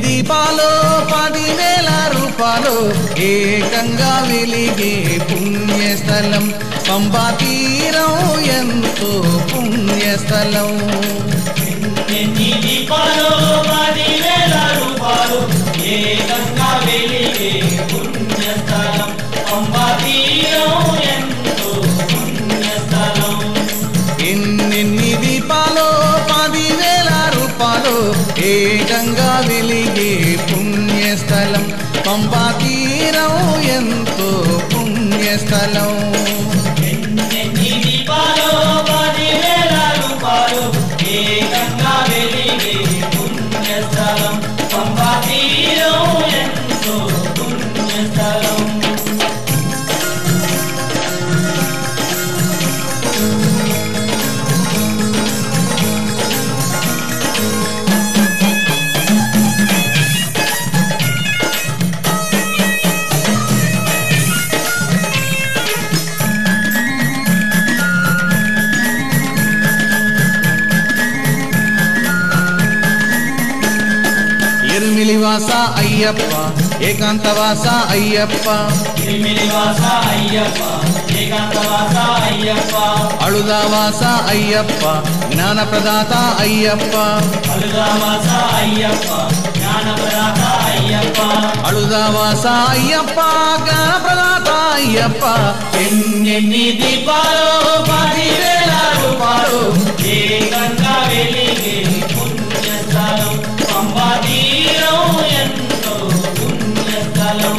దీపాలు 10,000 రూపాలు ఏకంగా వెలిగే పుణ్యస్థలం పంబా తీరం ఎంతో పుణ్యస్థలం. దీపాలు 10,000 రూపాలు ఏకంగా వెలిగే పుణ్యస్థలం పంబా తీరం ఎంతో పుణ్యస్థలం. ఎన్ని దీపాలు 10,000 రూపాలు ఏకంగా వెలిగే పుణ్యస్థలం పంబా తీరం ఎంతో పుణ్యస్థలం. దీపాలు 10,000 రూపాలు ఏకంగా వెలిగే పుణ్యస్థలం పంబా తీరం ఎంతో పుణ్యస్థలం. ఎరుమిలివాస అయ్యప్ప ఏకాంతవాస అయ్యప్ప తిరుమిలివాస అయ్యప్ప ఏకాంతవాస అయ్యప్ప అళుదావాస అయ్యప్ప జ్ఞానప్రదాత అయ్యప్ప అళుదావాస అయ్యప్ప జ్ఞానప్రదాత అయ్యప్ప అళుదావాస అయ్యప్ప జ్ఞానప్రదాత అయ్యప్ప. ఎన్ని దీపాలు 10,000 రూపాలు ఏకంగా వెలిగే పుణ్యస్థలం పంబా తీరం ఎంతో పుణ్యస్థలం.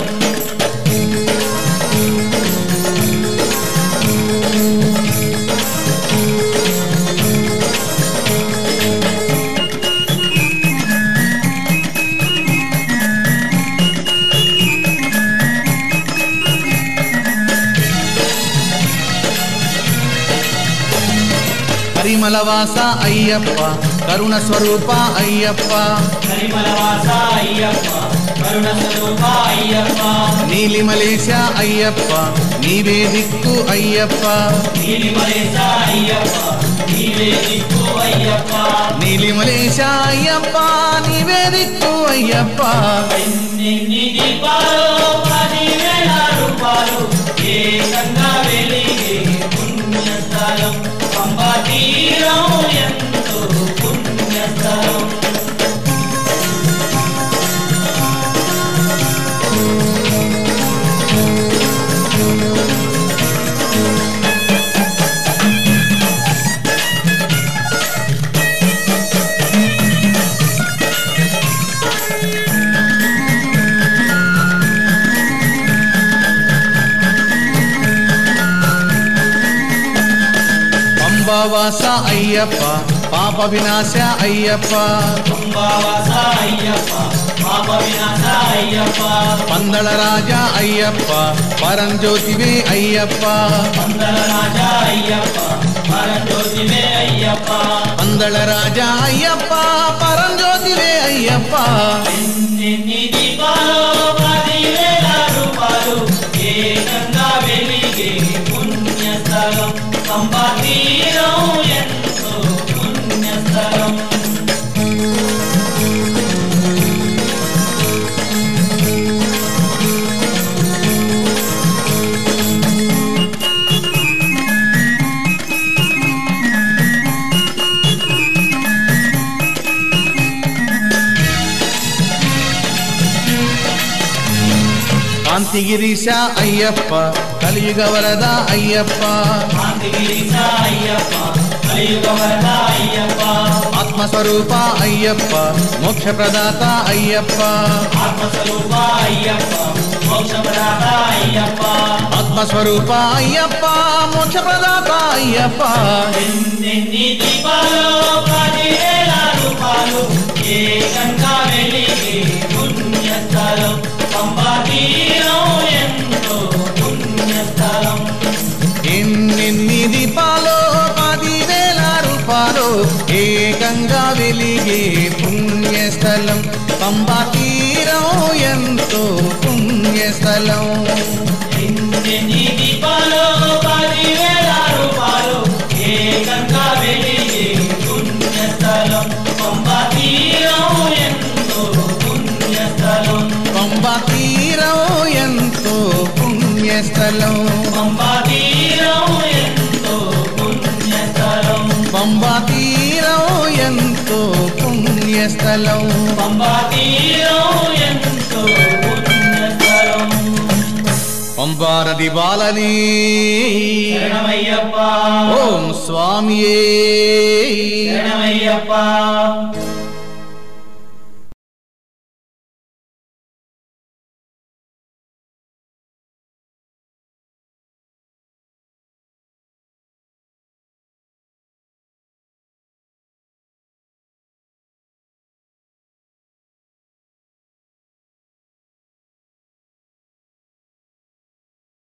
పరిమళవాస అయ్యప్ప కరుణ స్వరూప అయ్యప్ప పరిమళవాస అయ్యప్ప కరుణ స్వరూప అయ్యప్ప నీలిమలేశ అయ్యప్ప నీవే దిక్కు అయ్యప్ప నీలిమలేశ అయ్యప్ప నీవే దిక్కు అయ్యప్ప నీలిమలేశ అయ్యప్ప నీవే దిక్కు అయ్యప్ప. ఎన్ని దీపాలు 10,000 రూపాలు ఏకంగా వెలిగే పుణ్యస్థలం పంబా తీరం ఎంతో పుణ్యస్థలం. పంబావాస అయ్యప్ప పాప వినాశ అయ్యప్ప పంబావాస అయ్యప్ప పాప వినాశ అయ్యప్ప పందళ రాజా అయ్యప్ప పరంజ్యోతివే అయ్యప్ప పందల రాజా అయ్యప్ప పరంజ్యోతివే అయ్యప్ప పందళ రాజా అయ్యప్ప పరంజ్యోతివే అయ్యప్ప. ఎన్ని దీపాలు 10,000 రూపాలు ఏకంగా వెలిగే పుణ్యస్థలం పంబా తీరం ఎంతో పుణ్యస్థలం. కాంతిగిరీశ అయ్యప్ప కలియుగ వరద అయ్యప్ప కాంతిగిరీశ అయ్యప్ప కలియుగ వరద అయ్యప్ప ఆత్మస్వరూప అయ్యప్ప మోక్ష ప్రదాత అయ్యప్ప ఆత్మస్వరూప అయ్యప్ప మోక్ష ప్రదాత అయ్యప్ప ఆత్మస్వరూప అయ్యప్ప మోక్ష ప్రదాత అయ్యప్ప. ఎన్ని దీపాలు 10,000 రూపాలు ఏకంగా వెలిగే పుణ్యస్థలం పంబా తీరం ఎంతో పుణ్యస్థలం. ఎన్ని దీపాలు గంగా వెలిగే పుణ్యస్థలం పంబా తీరం ఎంతో పుణ్యస్థలం ఎన్ని దీపాలు 10,000 రూపాలు ఏ గంగా వెలిగే పుణ్యస్థలం పంబా తీరం ఎంతో పుణ్యస్థలం పంబా తీరం ఎంతో పుణ్యస్థలం పంబా తీరం ఎంతో పుణ్యస్థలం పంబా తీరం ఎంతో పుణ్యస్థలం పంబా తీరం ఎంతో పుణ్యస్థలం పంబా నది బాలని శరణమయ్యప్ప ఓం స్వామియే శరణమయ్యప్ప